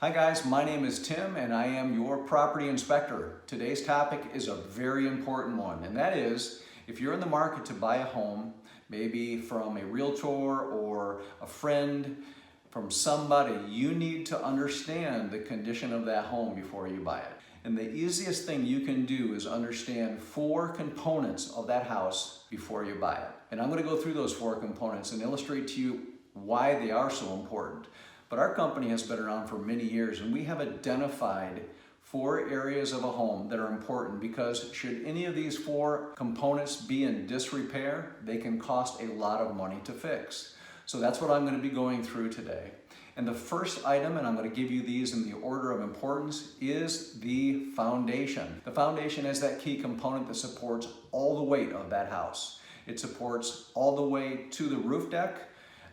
Hi guys, my name is Tim and I am your property inspector. Today's topic is a very important one, and that is if you're in the market to buy a home, maybe from a realtor or a friend, from somebody, you need to understand the condition of that home before you buy it. And the easiest thing you can do is understand 4 components of that house before you buy it. And I'm going to go through those 4 components and illustrate to you why they are so important. But our company has been around for many years, and we have identified 4 areas of a home that are important because should any of these 4 components be in disrepair, they can cost a lot of money to fix. So that's what I'm going to be going through today. And the first item, and I'm going to give you these in the order of importance, is the foundation. The foundation is that key component that supports all the weight of that house. It supports all the way to the roof deck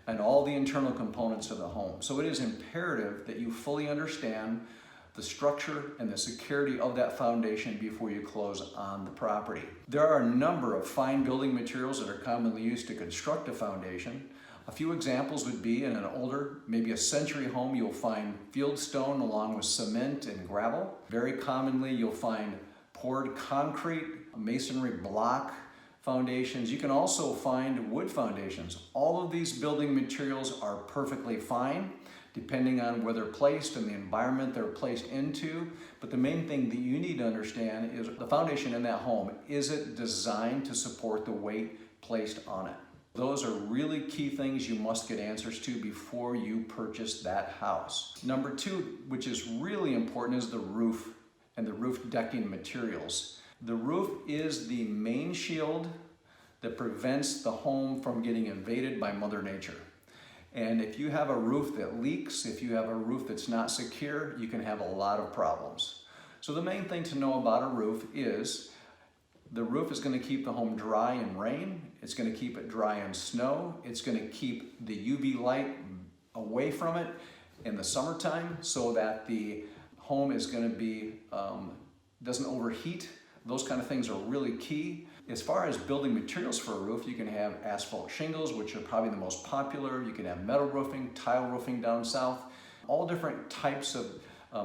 and all the internal components of the home. So it is imperative that you fully understand the structure and the security of that foundation before you close on the property. There are a number of fine building materials that are commonly used to construct a foundation. A few examples would be in an older, maybe a century home, you'll find fieldstone along with cement and gravel. Very commonly, you'll find poured concrete, masonry block foundations. You can also find wood foundations. All of these building materials are perfectly fine, depending on where they're placed and the environment they're placed into. But the main thing that you need to understand is the foundation in that home, is it designed to support the weight placed on it? Those are really key things you must get answers to before you purchase that house. Number 2, which is really important, is the roof and the roof decking materials. The roof is the main shield that prevents the home from getting invaded by Mother Nature. And if you have a roof that leaks, if you have a roof that's not secure, you can have a lot of problems. So the main thing to know about a roof is the roof is going to keep the home dry in rain, it's going to keep it dry in snow, it's going to keep the UV light away from it in the summertime so that the home is going to be, doesn't overheat. Those kind of things are really key. As far as building materials for a roof, you can have asphalt shingles, which are probably the most popular. You can have metal roofing, tile roofing down south. All different types of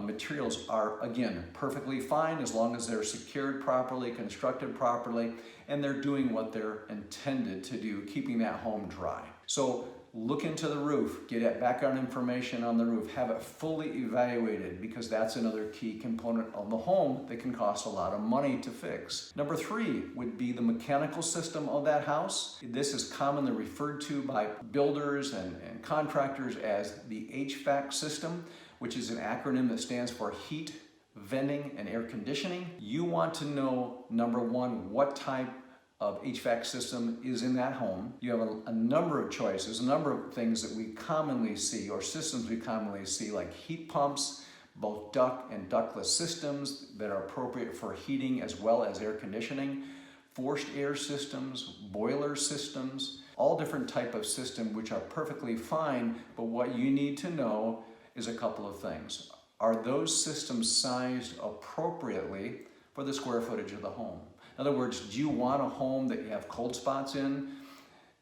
materials are, again, perfectly fine as long as they're secured properly, constructed properly, and they're doing what they're intended to do, keeping that home dry. So look into the roof, get background information on the roof, have it fully evaluated because that's another key component of the home that can cost a lot of money to fix. Number 3 would be the mechanical system of that house. This is commonly referred to by builders and contractors as the HVAC system, which is an acronym that stands for heat, venting, and air conditioning. You want to know, number 1, what type of HVAC system is in that home. You have a number of choices, a number of things that we commonly see, or systems we commonly see, like heat pumps, both duct and ductless systems that are appropriate for heating as well as air conditioning, forced air systems, boiler systems, all different type of system which are perfectly fine, but what you need to know is a couple of things. Are those systems sized appropriately for the square footage of the home? In other words, do you want a home that you have cold spots in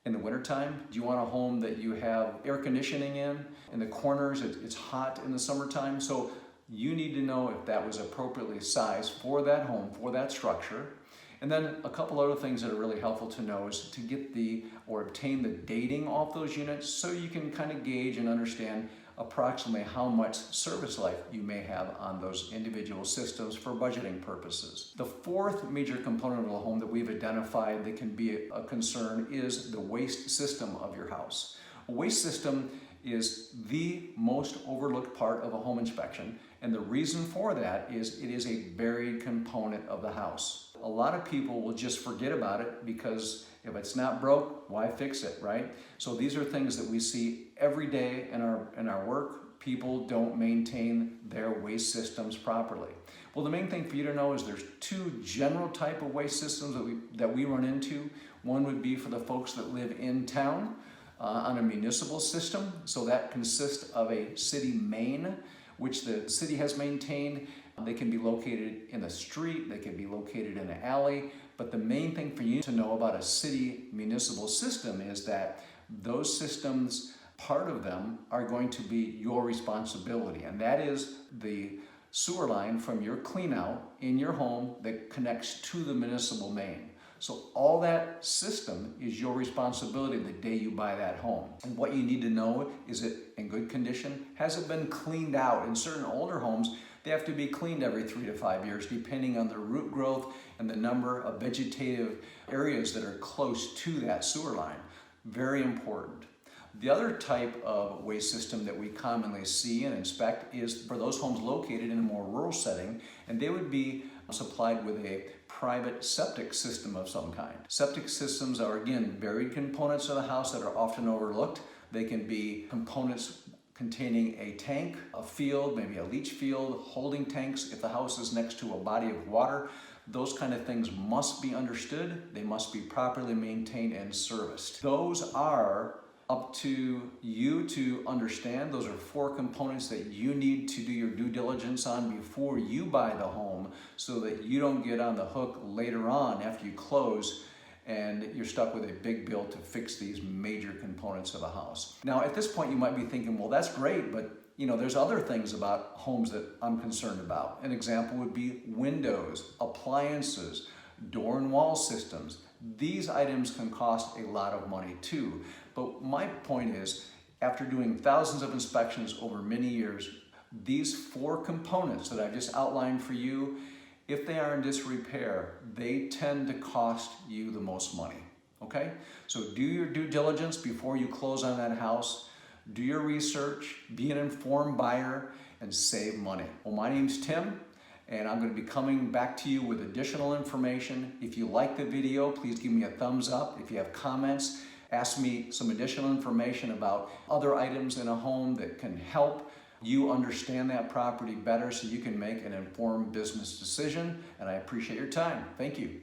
the wintertime? Do you want a home that you have air conditioning in the corners, it's hot in the summertime? So you need to know if that was appropriately sized for that home, for that structure. And then a couple other things that are really helpful to know is to get or obtain the dating off those units so you can kind of gauge and understand approximately how much service life you may have on those individual systems for budgeting purposes. The 4th major component of the home that we've identified that can be a concern is the waste system of your house. A waste system is the most overlooked part of a home inspection, and the reason for that is it is a buried component of the house. A lot of people will just forget about it because if it's not broke, why fix it, right? So these are things that we see every day in our work. People don't maintain their waste systems properly. Well, the main thing for you to know is there's 2 general type of waste systems that we run into. One would be for the folks that live in town on a municipal system. So that consists of a city main, which the city has maintained. They can be located in the street, they can be located in an alley, but the main thing for you to know about a city municipal system is that those systems part of them are going to be your responsibility, and that is the sewer line from your cleanout in your home that connects to the municipal main. So all that system is your responsibility the day you buy that home. And what you need to know, is it in good condition? Has it been cleaned out? In certain older homes, they have to be cleaned every 3 to 5 years, depending on the root growth and the number of vegetative areas that are close to that sewer line. Very important. The other type of waste system that we commonly see and inspect is for those homes located in a more rural setting, and they would be supplied with a private septic system of some kind. Septic systems are, again, buried components of the house that are often overlooked. They can be components containing a tank, a field, maybe a leach field, holding tanks if the house is next to a body of water. Those kind of things must be understood. They must be properly maintained and serviced. Those are up to you to understand. Those are 4 components that you need to do your due diligence on before you buy the home, so that you don't get on the hook later on after you close and you're stuck with a big bill to fix these major components of a house. Now, at this point, you might be thinking, well, that's great, but there's other things about homes that I'm concerned about. An example would be windows, appliances, door and wall systems. These items can cost a lot of money too. But my point is, after doing thousands of inspections over many years, these 4 components that I just outlined for you, if they are in disrepair, they tend to cost you the most money, okay? So do your due diligence before you close on that house. Do your research, be an informed buyer, and save money. Well, my name's Tim, and I'm going to be coming back to you with additional information. If you like the video, please give me a thumbs up. If you have comments, ask me some additional information about other items in a home that can help you understand that property better so you can make an informed business decision. And I appreciate your time. Thank you.